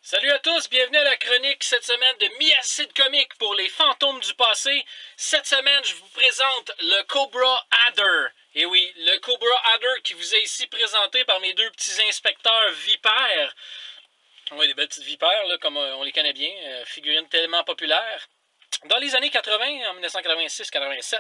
Salut à tous, bienvenue à la chronique cette semaine de Mi-Acide Comique pour les fantômes du passé. Cette semaine, je vous présente le Cobra Adder. Et oui, le Cobra Adder qui vous est ici présenté par mes deux petits inspecteurs vipères. Oui, des belles petites vipères, là, comme on les connaît bien, figurines tellement populaires. Dans les années 80, en 1986-87.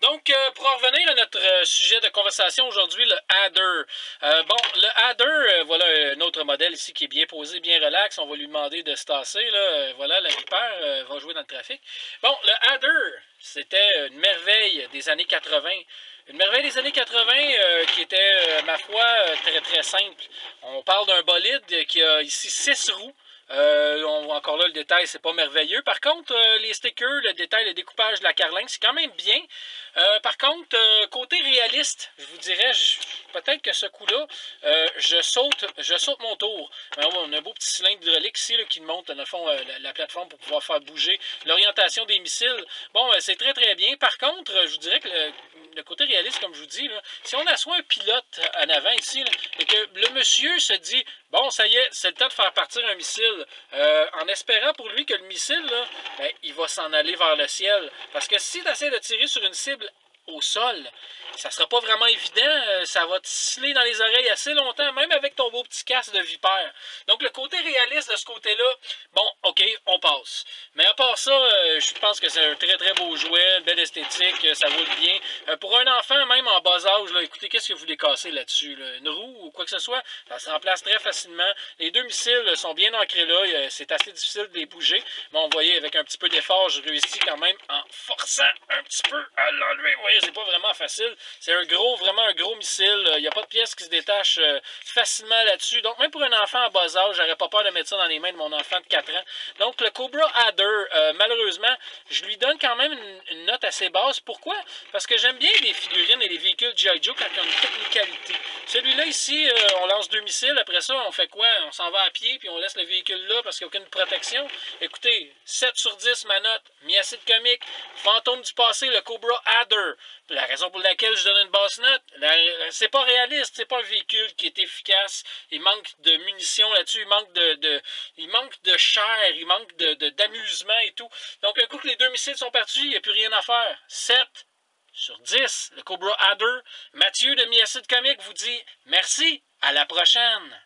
Donc, pour en revenir à notre sujet de conversation aujourd'hui, le Adder. Le Adder, voilà un autre modèle ici qui est bien posé, bien relax. On va lui demander de se tasser. Là. Voilà, la vipère va jouer dans le trafic. Bon, le Adder, c'était une merveille des années 80. Une merveille des années 80 qui était, ma foi, très très simple. On parle d'un bolide qui a ici 6 roues. On voit encore là le détail, c'est pas merveilleux. Par contre, les stickers, le détail, le découpage de la carlingue, c'est quand même bien. Par contre, côté réaliste, je vous dirais, peut-être que ce coup-là, je saute mon tour. On a un beau petit cylindre hydraulique ici là, qui monte, dans le fond, la plateforme pour pouvoir faire bouger l'orientation des missiles. Bon, c'est très très bien. Par contre, je vous dirais que le côté réaliste, comme je vous dis, là, si on assoit un pilote en avant ici, là, et que le monsieur se dit, bon, ça y est, c'est le temps de faire partir un missile, en espérant pour lui que le missile, là, ben, il va s'en aller vers le ciel. Parce que si tu essaies de tirer sur une cible au sol, ça ne sera pas vraiment évident, ça va te sciller dans les oreilles assez longtemps, même avec ton beau petit casque de vipère. Donc le côté réaliste de ce côté-là, bon, ok, on passe. Mais à part ça, je pense que c'est un très très beau jouet, une belle esthétique, ça vaut le bien. Pour un enfant, même en bas âge, là, écoutez, qu'est-ce que vous voulez casser là-dessus? Là? Une roue ou quoi que ce soit, ça se remplace très facilement. Les deux missiles sont bien ancrés là, c'est assez difficile de les bouger. Mais on voyait, avec un petit peu d'effort, je réussis quand même en forçant un petit peu à l'enlever. Vous voyez, c'est pas vraiment facile. C'est vraiment un gros missile. Il n'y a pas de pièce qui se détache facilement là-dessus. Donc, même pour un enfant en bas âge, j'aurais pas peur de mettre ça dans les mains de mon enfant de 4 ans. Donc, le Cobra Adder, malheureusement, je lui donne quand même une note assez basse. Pourquoi? Parce que j'aime bien les figurines et les véhicules G.I. Joe quand ils ont une technicalité. Celui-là ici, on lance 2 missiles. Après ça, on fait quoi? On s'en va à pied puis on laisse le véhicule là parce qu'il n'y a aucune protection. Écoutez, 7 sur 10 ma note. Mi-Acide Comique, fantôme du passé, le Cobra Adder. La raison pour laquelle je donne une basse note, c'est pas réaliste, c'est pas un véhicule qui est efficace. Il manque de munitions là-dessus, il manque de chair, il manque d'amusement et tout. Donc un coup que les 2 missiles sont partis, il n'y a plus rien à faire. 7 sur 10, le Cobra Adder. Mathieu de Mi-Acide Comique vous dit merci, à la prochaine.